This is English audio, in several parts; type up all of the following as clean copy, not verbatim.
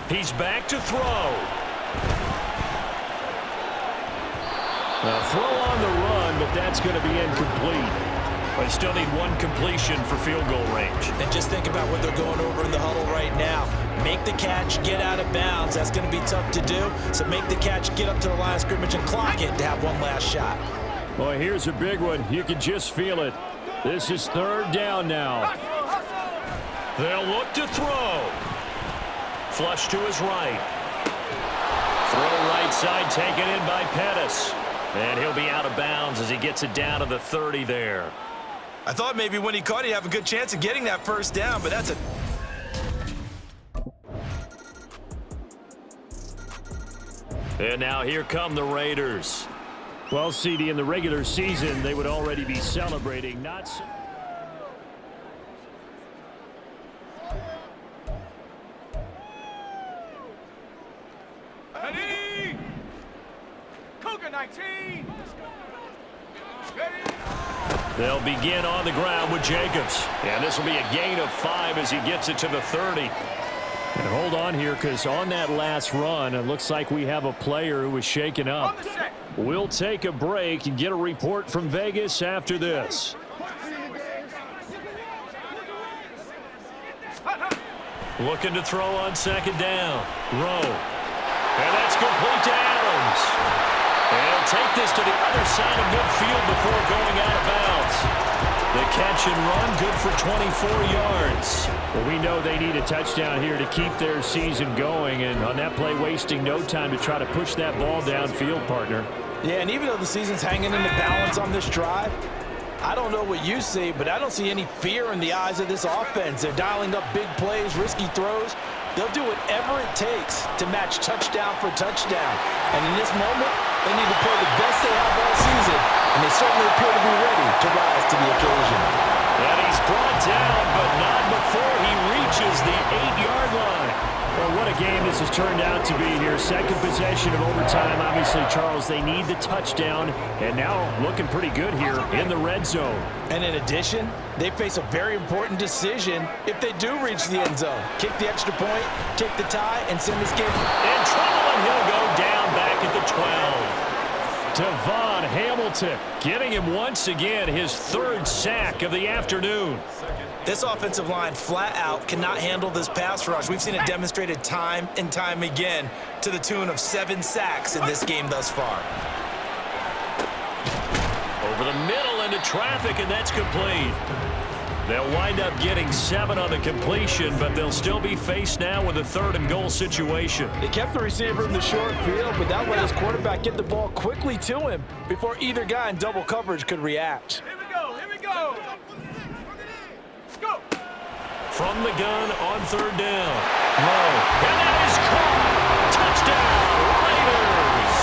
He's back to throw. A throw on the run, but that's going to be incomplete. They still need one completion for field goal range. And just think about what they're going over in the huddle right now. Make the catch, get out of bounds. That's going to be tough to do. So make the catch, get up to the line of scrimmage, and clock it to have one last shot. Well, here's a big one. You can just feel it. This is third down now. They'll look to throw. Flush to his right. Throw right side taken in by Pettis. And he'll be out of bounds as he gets it down to the 30 there. I thought maybe when he caught it, he'd have a good chance of getting that first down, but that's a... And now here come the Raiders. Well, CD, in the regular season, they would already be celebrating. Not so They'll begin on the ground with Jacobs. And this will be a gain of 5 as he gets it to the 30. And hold on here, because on that last run, it looks like we have a player who was shaken up. We'll take a break and get a report from Vegas after this. Looking to throw on second down. Rowe. And that's complete to Adams. And he'll take this to the other side of midfield before going out of bounds. The catch and run, good for 24 yards. Well, we know they need a touchdown here to keep their season going, and on that play, wasting no time to try to push that ball downfield, partner. Yeah, and even though the season's hanging in the balance on this drive, I don't know what you see, but I don't see any fear in the eyes of this offense. They're dialing up big plays, risky throws. They'll do whatever it takes to match touchdown for touchdown. And in this moment, they need to play the best they have all season, and they certainly appear to be ready to rise to the occasion. And he's brought down, but not before he reaches the 8-yard line. Well, what a game this has turned out to be here. Second possession of overtime. Obviously, Charles, they need the touchdown, and now looking pretty good here in the red zone. And in addition, they face a very important decision if they do reach the end zone. Kick the extra point, take the tie, and send this game in trouble, and he'll go down back at the 12. Devon Hamilton getting him once again his third sack of the afternoon. This offensive line flat out cannot handle this pass rush. We've seen it demonstrated time and time again to the tune of 7 sacks in this game thus far. Over the middle into traffic, and that's complete. They'll wind up getting 7 on the completion, but they'll still be faced now with a 3rd and goal situation. They kept the receiver in the short field, but that let his quarterback get the ball quickly to him before either guy in double coverage could react. Here we go, here we go. Go. From the gun on 3rd down. Low. And that is caught. Touchdown, Raiders.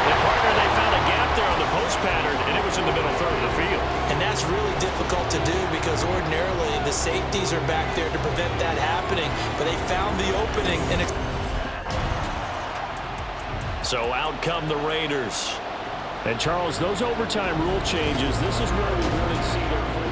And partner, they found a gap there on the post pattern, and it was in the middle 3rd of the field. And that's really difficult to do because ordinarily the safeties are back there to prevent that happening, but they found the opening. And so out come the Raiders. And Charles, those overtime rule changes, this is where we really see their full.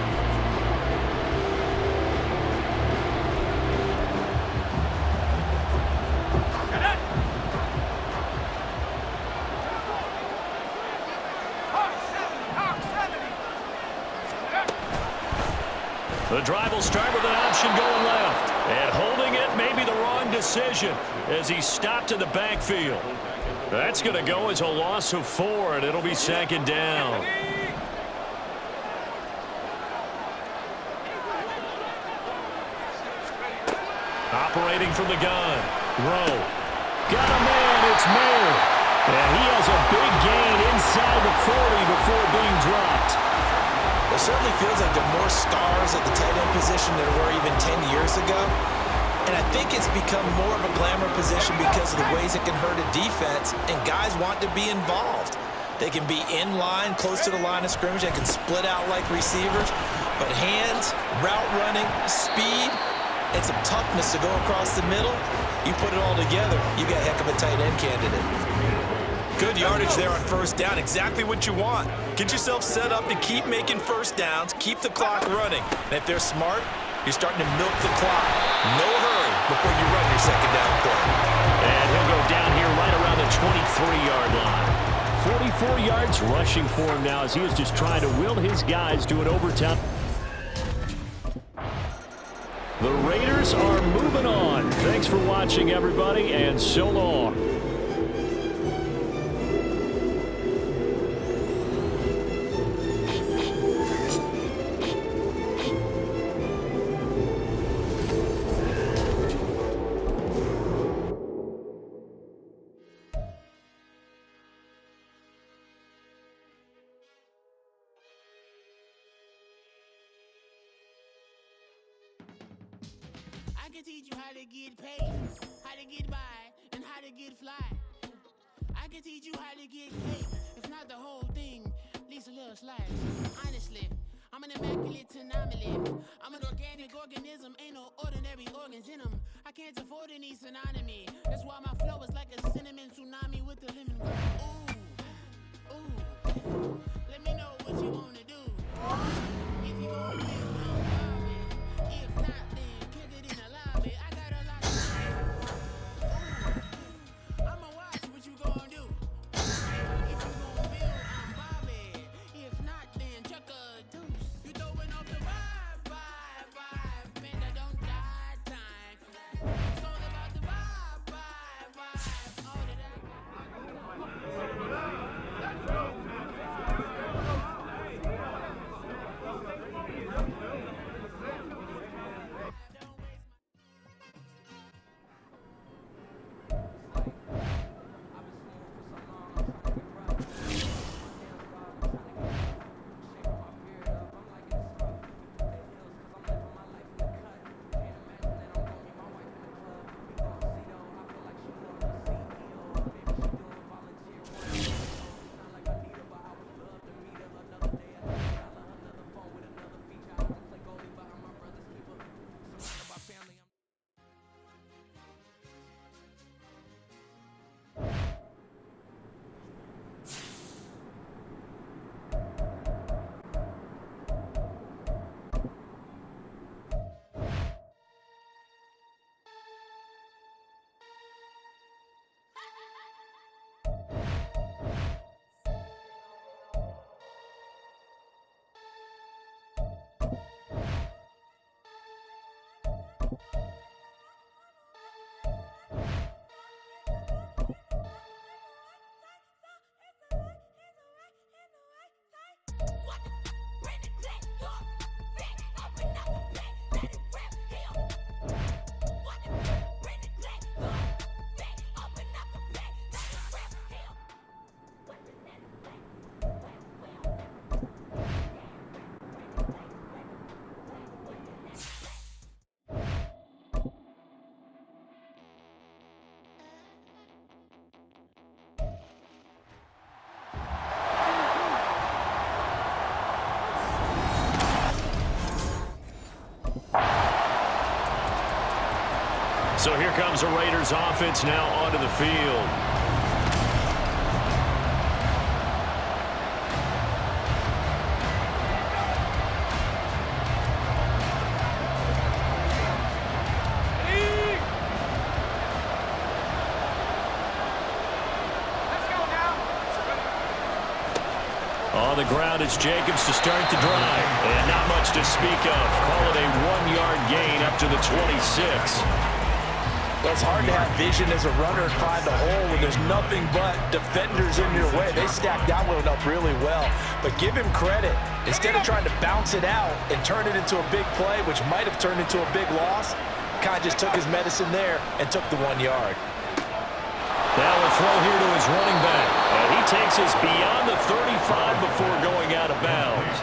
The drive will start with an option going left. And holding it may be the wrong decision as he stopped in the backfield. That's going to go as a loss of 4, and it'll be 2nd down. Operating from the gun. Rowe. Got a man. It's Mayer. And he has a big gain inside the 40 before being dropped. It certainly feels like there are more stars at the tight end position than there were even 10 years ago. And I think it's become more of a glamour position because of the ways it can hurt a defense, and guys want to be involved. They can be in line, close to the line of scrimmage. They can split out like receivers. But hands, route running, speed, and some toughness to go across the middle, you put it all together, you got a heck of a tight end candidate. Good yardage there on 1st down. Exactly what you want. Get yourself set up to keep making 1st downs, keep the clock running. And if they're smart, You're starting to milk the clock. No hurry before you run your second down play. And he'll go down here right around the 23-yard line. 44 yards rushing for him now as he is just trying to will his guys to an overtime. The Raiders are moving on. Thanks for watching, everybody, and so long. I can teach you how to get paid, how to get by, and how to get fly. I can teach you how to get cake, if not the whole thing, at least a little slice. Honestly, I'm an immaculate anomaly. I'm an organic organism, ain't no ordinary organs in them. I can't afford any synonymy. That's why my flow is like a cinnamon tsunami with the lemon. Ooh, ooh. Let me know what you wanna do. If you gon' get down, if not, then kick it in the lobby. I got a lot to say. Ooh, I'ma watch what you gon' do. If you gon' build, I'm Bobby. If not, then chuck a deuce. You throwing off the vibe. Man, I don't die time. It's all about the vibe. All that I So here comes the Raiders offense now onto the field. On the ground, it's Jacobs to start the drive. And not much to speak of. Call it a 1-yard gain up to the 26. Well, it's hard to have vision as a runner and find a hole when there's nothing but defenders in your way. They stacked that one up really well. But give him credit. Instead of trying to bounce it out and turn it into a big play, which might have turned into a big loss, kind of just took his medicine there and took the 1 yard. Now a throw here to his running back. And he takes us beyond the 35 before going out of bounds.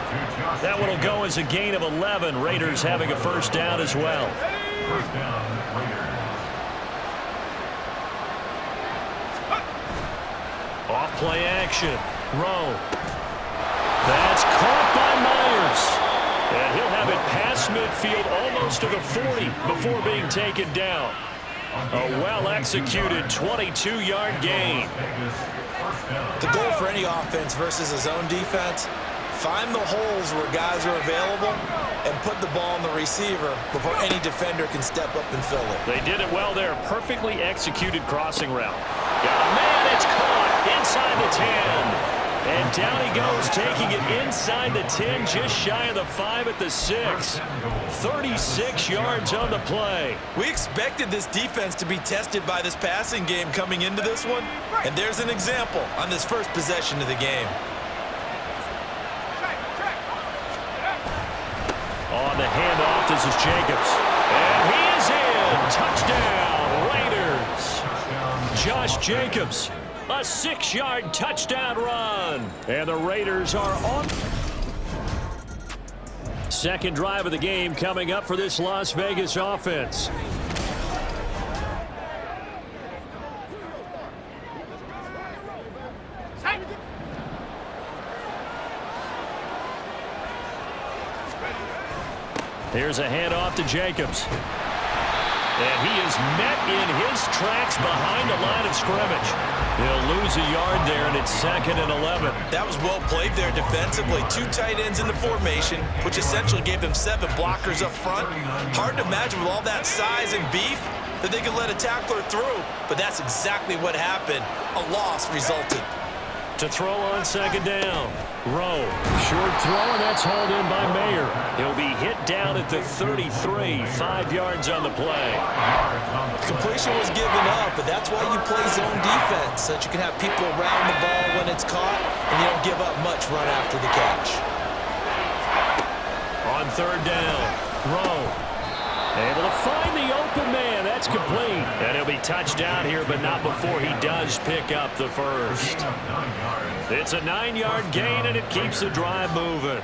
That one will go as a gain of 11. Raiders having a first down as well. First down, Raiders. Off play action. Rowe. That's caught by Myers. And he'll have it past midfield almost to the 40 before being taken down. A well-executed 22-yard gain. The goal for any offense versus a zone defense, Find the holes where guys are available and put the ball on the receiver before any defender can step up and fill it. They did it well there. Perfectly executed crossing route. Got a man. It's caught inside the 10. And down he goes, taking it inside the 10, just shy of the 5 at the 6. 36 yards on the play. We expected this defense to be tested by this passing game coming into this one, and there's an example on this first possession of the game. On the handoff, this is Jacobs. And he is in. Touchdown, Raiders. Josh Jacobs, a 6-yard touchdown run. And the Raiders are on. Second drive of the game coming up for this Las Vegas offense. Here's a handoff to Jacobs. And he is met in his tracks behind the line of scrimmage. He'll lose a yard there, and it's 2nd and 11. That was well played there defensively. 2 tight ends in the formation, which essentially gave them 7 blockers up front. Hard to imagine with all that size and beef that they could let a tackler through, but that's exactly what happened. A loss resulted. To throw on 2nd down. Rowe. Short throw, and that's hauled in by Mayer. He'll be hit down at the 33. 5 yards on the play. Completion was given up, but that's why you play zone defense, so that you can have people around the ball when it's caught, and you don't give up much run after the catch. On 3rd down. Rowe. Able to find the open man. That's complete. And he'll be touched down here, but not before he does pick up the first. It's a 9-yard gain, and it keeps the drive moving.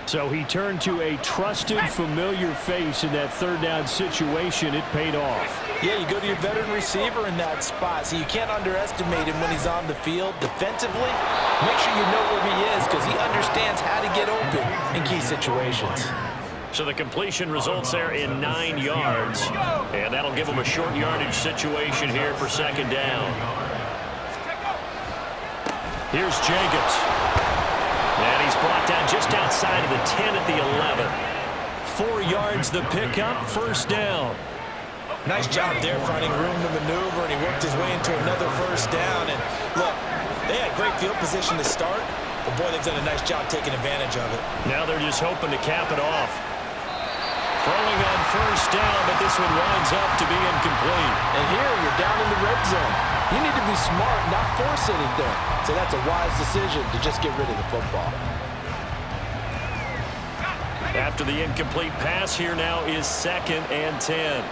So he turned to a trusted, familiar face in that 3rd down situation. It paid off. Yeah, you go to your veteran receiver in that spot, so you can't underestimate him when he's on the field. Defensively, make sure you know where he is because he understands how to get open in key situations. So the completion results there in 9 yards. And that'll give him a short yardage situation here for 2nd down. Here's Jacobs. And he's brought down just outside of the 10 at the 11. 4 yards the pickup, 1st down. Nice job there finding room to maneuver, and he worked his way into another 1st down. And look, they had great field position to start, but boy, they've done a nice job taking advantage of it. Now they're just hoping to cap it off. Throwing on 1st down, but this one winds up to be incomplete. And here, you're down in the red zone. You need to be smart, not force anything. So that's a wise decision to just get rid of the football. After the incomplete pass, here now is 2nd and 10.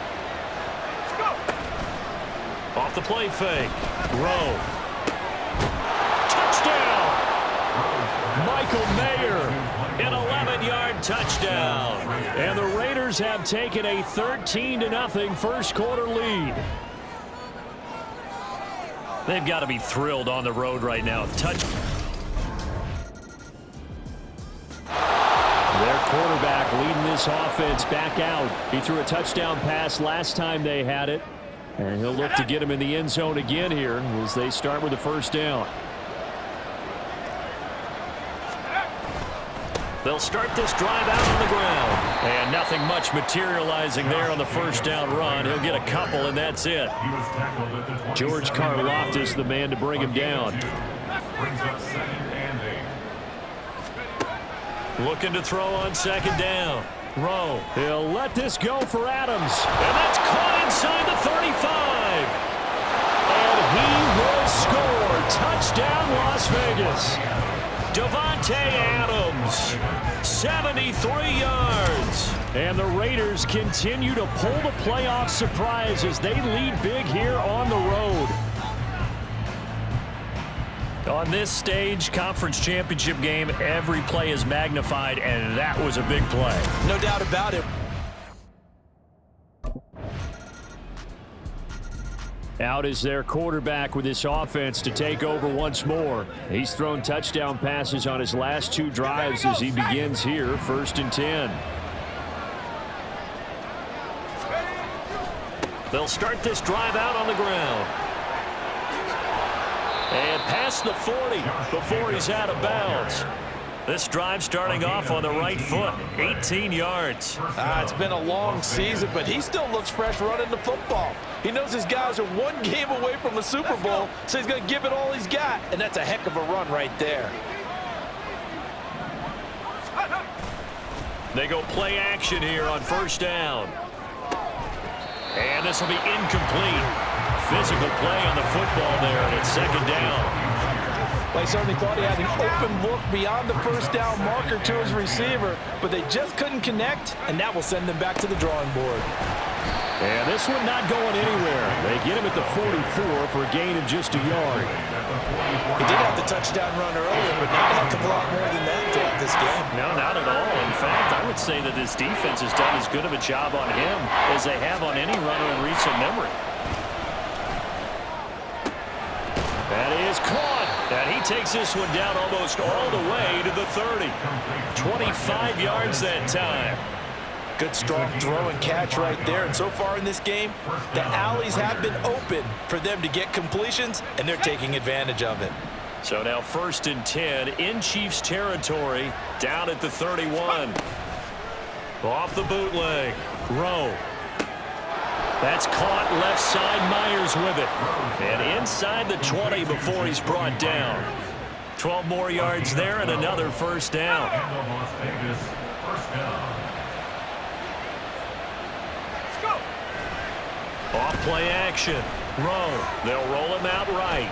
Off the play fake. Rowe. Touchdown! Michael Mayer. An 11-yard touchdown. And the Raiders have taken a 13-0 first quarter lead. They've got to be thrilled on the road right now. Their quarterback leading this offense back out. He threw a touchdown pass last time they had it. And he'll look to get him in the end zone again here as they start with the 1st down. They'll start this drive out on the ground. And nothing much materializing there on the 1st down run. He'll get a couple, and that's it. George Karlaftis, the man to bring him down. Brings up 2nd and 8. Looking to throw on 2nd down. Rowe. He'll let this go for Adams. And that's caught inside the 35. And he will score. Touchdown, Las Vegas. Davante Adams, 73 yards. And the Raiders continue to pull the playoff surprise as they lead big here on the road. On this stage, conference championship game, every play is magnified, and that was a big play. No doubt about it. Out is their quarterback with this offense to take over once more. He's thrown touchdown passes on his last 2 drives as he begins here, 1st and 10. They'll start this drive out on the ground. And past the 40 before he's out of bounds. This drive starting off on the right foot, 18 yards. It's been a long season, but he still looks fresh running the football. He knows his guys are one game away from the Super Bowl, so he's going to give it all he's got, and that's a heck of a run right there. They go play action here on first down. And this will be incomplete. Physical play on the football there, and it's second down. They certainly thought he had an open look beyond the first down marker to his receiver, but they just couldn't connect, and that will send them back to the drawing board. And this one not going anywhere. They get him at the 44 for a gain of just a yard. He did have the touchdown run earlier, but not a heck of a lot more than that throughout this game. No, not at all. In fact, I would say that this defense has done as good of a job on him as they have on any runner in recent memory. That is caught. And he takes this one down almost all the way to the 30. 25 yards that time. Good strong throw and catch right there. And so far in this game, the alleys have been open for them to get completions, and they're taking advantage of it. So now 1st and 10 in Chiefs territory, down at the 31. Off the bootleg. Rowe. That's caught left side. Myers with it. And inside the 20 before he's brought down. 12 more yards there and another first down. Off play action. Rowe. They'll roll him out right.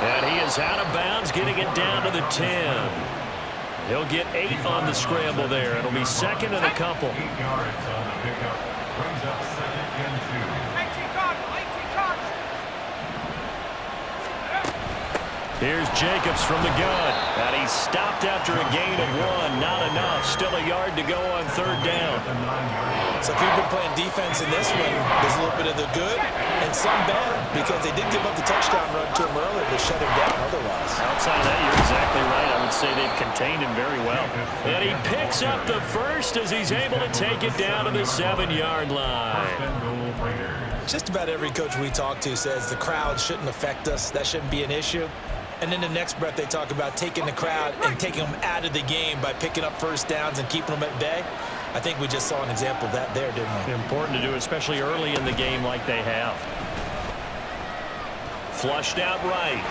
And he is out of bounds, getting it down to the 10. He'll get 8 on the scramble there. It'll be second and a couple. 8 yards on the pickup. Brings up 2nd and 2. Here's Jacobs from the gun. And he's stopped after a gain of 1. Not enough. Still a yard to go on 3rd down. So if you've been playing defense in this one, there's a little bit of the good and some bad, because they did give up the touchdown run to him earlier to shut him down otherwise. Outside of that, you're exactly right. I would say they've contained him very well. And he picks up the first as he's able to take it down to the 7-yard line. Just about every coach we talk to says the crowd shouldn't affect us. That shouldn't be an issue. And in the next breath, they talk about taking the crowd and taking them out of the game by picking up first downs and keeping them at bay. I think we just saw an example of that there, didn't we? Important to do, especially early in the game like they have. Flushed out right.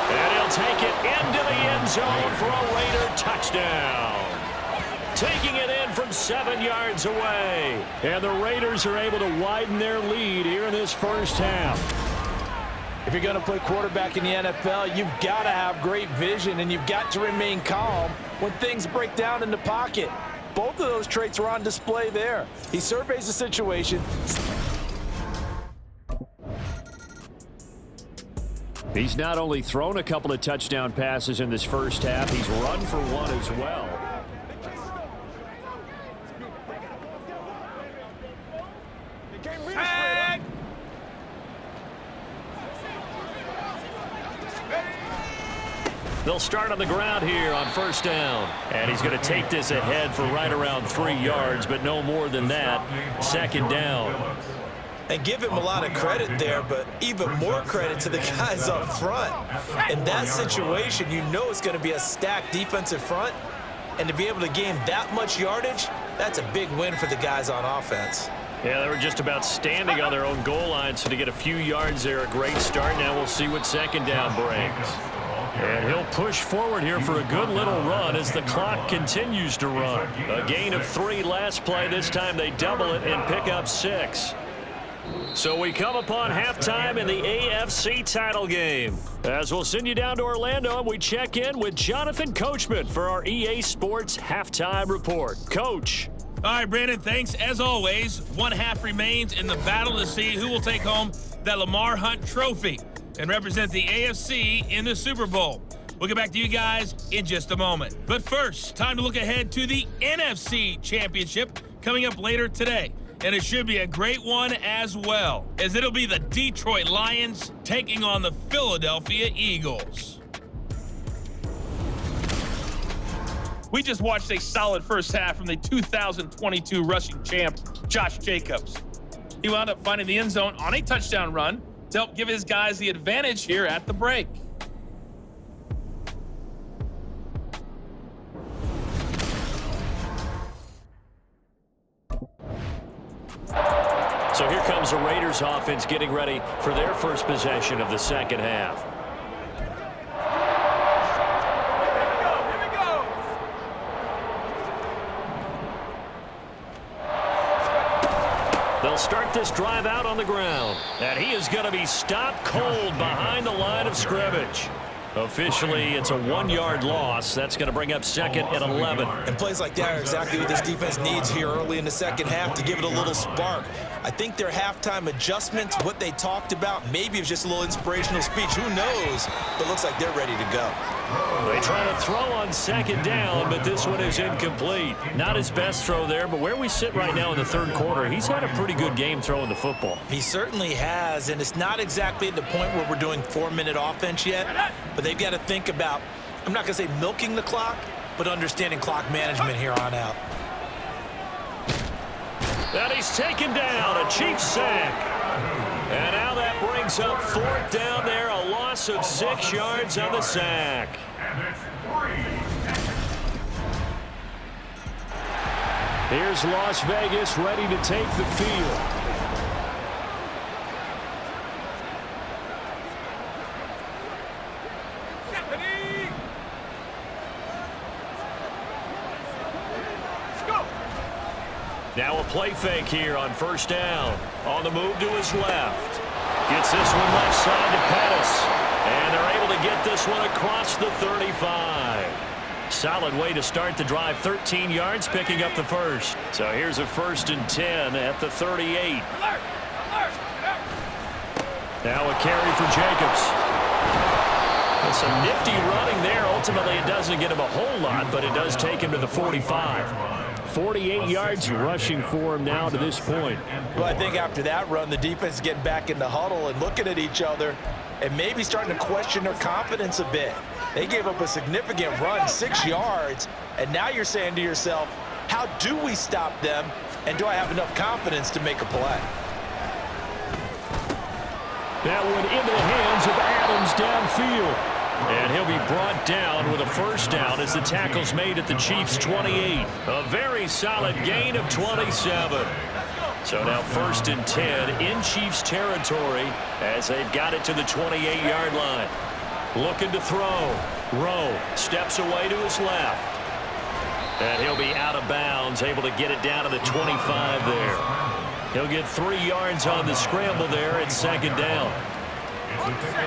And he'll take it into the end zone for a Raider touchdown. Taking it in from 7 yards away. And the Raiders are able to widen their lead here in this first half. If you're going to play quarterback in the NFL, you've got to have great vision, and you've got to remain calm when things break down in the pocket. Both of those traits were on display there. He surveys the situation. He's not only thrown a couple of touchdown passes in this first half, he's run for one as well. They'll start on the ground here on first down. And he's going to take this ahead for right around 3 yards, but no more than that. 2nd down. And give him a lot of credit there, but even more credit to the guys up front. In that situation, you know it's going to be a stacked defensive front. And to be able to gain that much yardage, that's a big win for the guys on offense. Yeah, they were just about standing on their own goal line, so to get a few yards there, a great start. Now we'll see what 2nd down brings. And he'll push forward here for a good little run as the clock continues to run. A gain of 3 last play. This time they double it and pick up 6. So we come upon halftime in the AFC title game. As we'll send you down to Orlando, and we check in with Jonathan Coachman for our EA Sports Halftime Report. Coach. All right, Brandon, thanks. As always, 1 half remains in the battle to see who will take home that Lamar Hunt trophy and represent the AFC in the Super Bowl. We'll get back to you guys in just a moment. But first, time to look ahead to the NFC Championship coming up later today. And it should be a great one as well, as it'll be the Detroit Lions taking on the Philadelphia Eagles. We just watched a solid first half from the 2022 rushing champ, Josh Jacobs. He wound up finding the end zone on a touchdown run to help give his guys the advantage here at the break. So here comes the Raiders offense getting ready for their first possession of the second half. They'll start this drive out on the ground. And he is going to be stopped cold behind the line of scrimmage. Officially, it's a 1-yard loss. That's going to bring up second and 11. And plays like that are exactly what this defense needs here early in the second half to give it a little spark. I think their halftime adjustments, what they talked about, maybe it was just a little inspirational speech. Who knows? But it looks like they're ready to go. They try to throw on second down, but this one is incomplete. Not his best throw there, but where we sit right now in the third quarter, he's had a pretty good game throwing the football. He certainly has, and it's not exactly at the point where we're doing 4-minute offense yet, but they've got to think about, I'm not going to say milking the clock, but understanding clock management here on out. And he's taken down, a Chiefs sack. And now that brings up fourth down there, a loss of 6 yards on the sack. Here's Las Vegas ready to take the field. Now a play fake here on first down. On the move to his left. Gets this one left side to Pettis. And they're able to get this one across the 35. Solid way to start the drive. 13 yards, picking up the first. So here's a 1st and 10 at the 38. Now a carry for Jacobs. And some nifty running there. Ultimately, it doesn't get him a whole lot, but it does take him to the 45. 48 yards rushing for him now to this point. Well, I think after that run, the defense is getting back in the huddle and looking at each other and maybe starting to question their confidence a bit. They gave up a significant run, 6 yards, and now you're saying to yourself, how do we stop them, and do I have enough confidence to make a play? That one into the hands of Adams downfield. And he'll be brought down with a first down as the tackle's made at the Chiefs' 28. A very solid gain of 27. So now 1st and 10 in Chiefs territory as they've got it to the 28-yard line. Looking to throw. Rowe steps away to his left. And he'll be out of bounds, able to get it down to the 25 there. He'll get 3 yards on the scramble there at second down.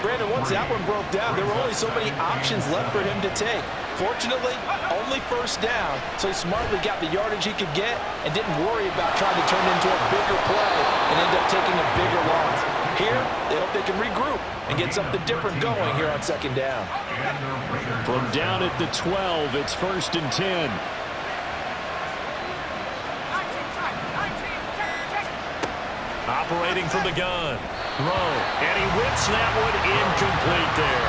Brandon, once that one broke down, there were only so many options left for him to take. Fortunately, only first down, so he smartly got the yardage he could get and didn't worry about trying to turn it into a bigger play and end up taking a bigger loss. Here, they hope they can regroup and get something different going here on second down. From down at the 12, it's 1st and 10. Operating from the gun. Rowe, and he whips that one incomplete there.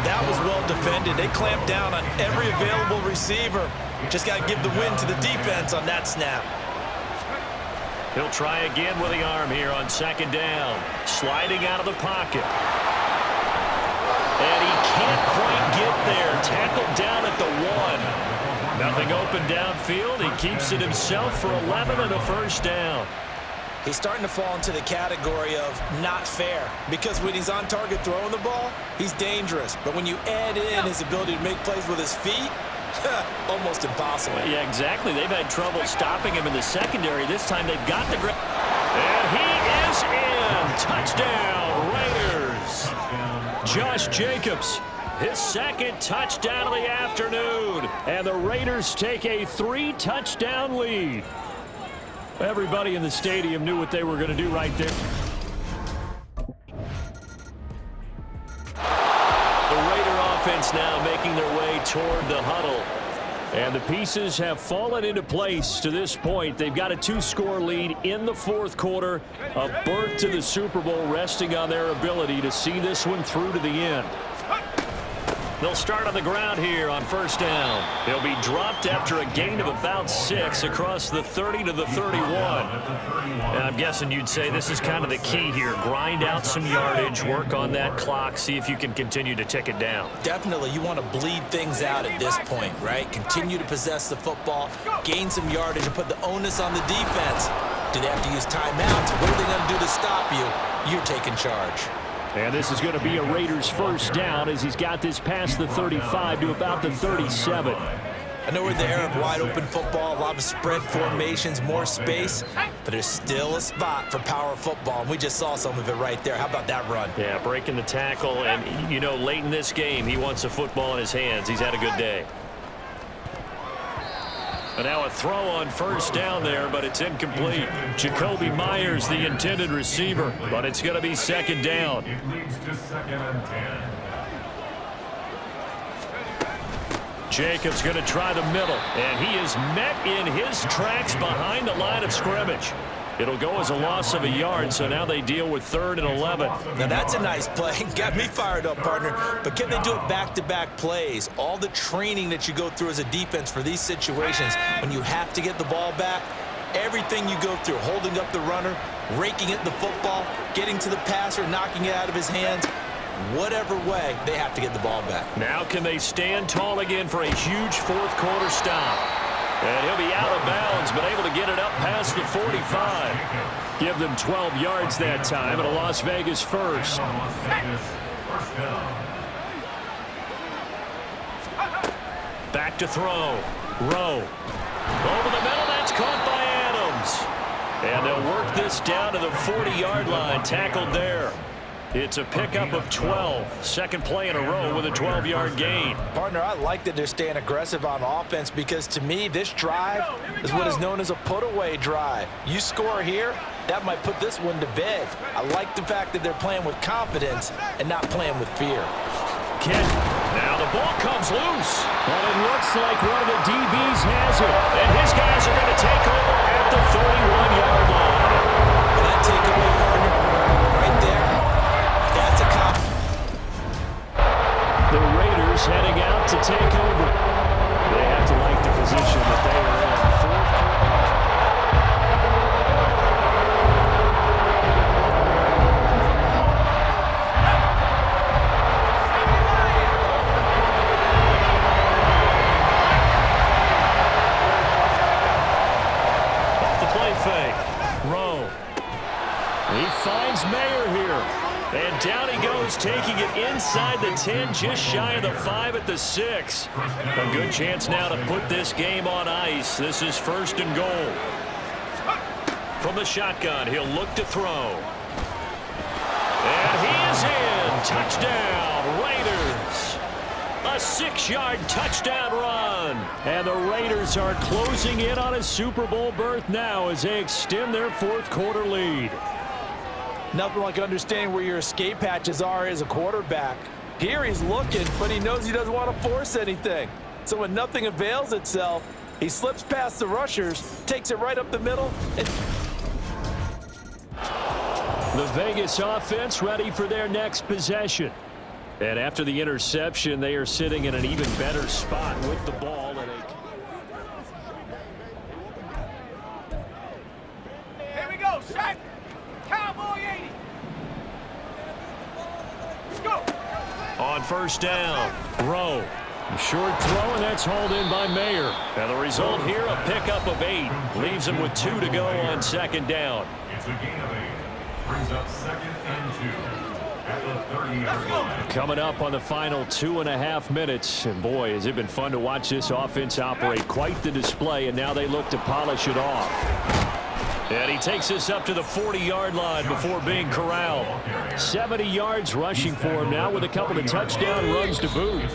That was well defended. They clamped down on every available receiver. Just got to give the win to the defense on that snap. He'll try again with the arm here on second down. Sliding out of the pocket. And he can't quite get there. Tackled down at the 1. Nothing open downfield. He keeps it himself for 11 and a first down. He's starting to fall into the category of not fair, because when he's on target throwing the ball, he's dangerous. But when you add in his ability to make plays with his feet, almost impossible. Yeah, exactly. They've had trouble stopping him in the secondary. This time they've got the grip. And he is in. Touchdown, Raiders. Josh Jacobs, his second touchdown of the afternoon. And the Raiders take a 3-touchdown lead. Everybody in the stadium knew what they were going to do right there. The Raider offense now making their way toward the huddle. And the pieces have fallen into place to this point. They've got a 2-score lead in the fourth quarter. A berth to the Super Bowl resting on their ability to see this one through to the end. They'll start on the ground here on first down. He'll be dropped after a gain of about 6 across the 30 to the 31. And I'm guessing you'd say this is kind of the key here. Grind out some yardage, work on that clock, see if you can continue to tick it down. Definitely, you want to bleed things out at this point, right? Continue to possess the football, gain some yardage, and put the onus on the defense Do they have to use timeouts? What are they going to do to stop you? You're taking charge. And this is going to be a Raiders first down as he's got this past the 35 to about the 37. I know we're in the era of wide-open football, a lot of spread formations, more space, but there's still a spot for power football, and we just saw some of it right there. How about that run? Yeah, breaking the tackle, and, you know, late in this game, he wants the football in his hands. He's had a good day. And now a throw on first down there, but it's incomplete. Jacoby Myers, the intended receiver, but it's going to be second down. It leads to 2nd and 10. Jacobs going to try the middle, and he is met in his tracks behind the line of scrimmage. It'll go as a loss of a yard, so now they deal with 3rd and 11. Now that's a nice play. Got me fired up, partner. But can they do it back-to-back plays? All the training that you go through as a defense for these situations, when you have to get the ball back, everything you go through, holding up the runner, raking at the football, getting to the passer, knocking it out of his hands, whatever way, they have to get the ball back. Now can they stand tall again for a huge fourth-quarter stop? And he'll be out of bounds, but able to get it up past the 45. Give them 12 yards that time, and a Las Vegas first. Back to throw. Rowe. Over the middle, that's caught by Adams. And they'll work this down to the 40-yard line, tackled there. It's a pickup of 12. Second play in a row with a 12-yard gain. Partner, I like that they're staying aggressive on offense because, to me, this drive is what is known as a put-away drive. You score here, that might put this one to bed. I like the fact that they're playing with confidence and not playing with fear. Kent. Now the ball comes loose. And it looks like one of the DBs has it. And his guys are going to take over at the 31-yard line. And that takeaway, partner, right there, that's a cop. The Raiders heading out to take over. They have to like the position that they are in. Fourth quarter. Off the play fake. Rowe. He finds Mayer here. And down he goes, taking it inside the 10, just shy of the 5 at the 6. A good chance now to put this game on ice. This is 1st and goal. From the shotgun, he'll look to throw. And he is in. Touchdown, Raiders. A 6-yard touchdown run. And the Raiders are closing in on a Super Bowl berth now as they extend their fourth quarter lead. Nothing like understanding where your escape hatches are as a quarterback. Here he's looking, but he knows he doesn't want to force anything. So when nothing avails itself, he slips past the rushers, takes it right up the middle, and The Vegas offense ready for their next possession. And after the interception, they are sitting in an even better spot with the ball. And Here we go, set. Cowboy 80. Let's go. On first down, Rowe. short throw, and that's hauled in by Mayer. And the result here, a pickup of 8. Leaves him with 2 to go on second down. It's a gain of 8. Brings up 2nd and 2 at the 30-yard line. Coming up on the final 2.5 minutes. And boy, has it been fun to watch this offense operate. Quite the display, and now they look to polish it off. And he takes this up to the 40-yard line before being corralled. 70 yards rushing for him now with a couple of touchdown runs to boot.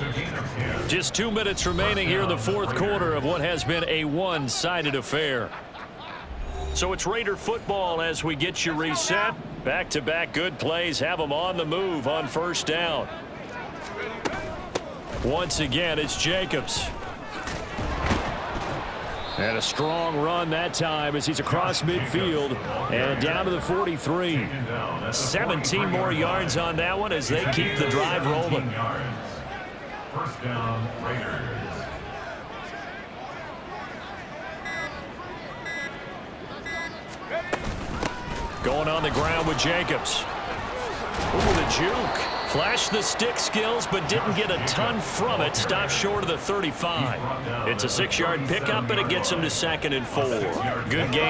Just 2 minutes remaining here in the fourth quarter of what has been a one-sided affair. So it's Raider football as we get you reset. Back-to-back good plays have them on the move on first down. Once again, it's Jacobs. And a strong run that time as he's across midfield and down to the 43. 17 more yards on that one as they keep the drive rolling. First down, Raiders. Going on the ground with Jacobs. Ooh, the juke. Flashed the stick skills, but didn't get a ton from it. Stopped short of the 35. It's a 6-yard pickup, but it gets him to 2nd and 4. Good game.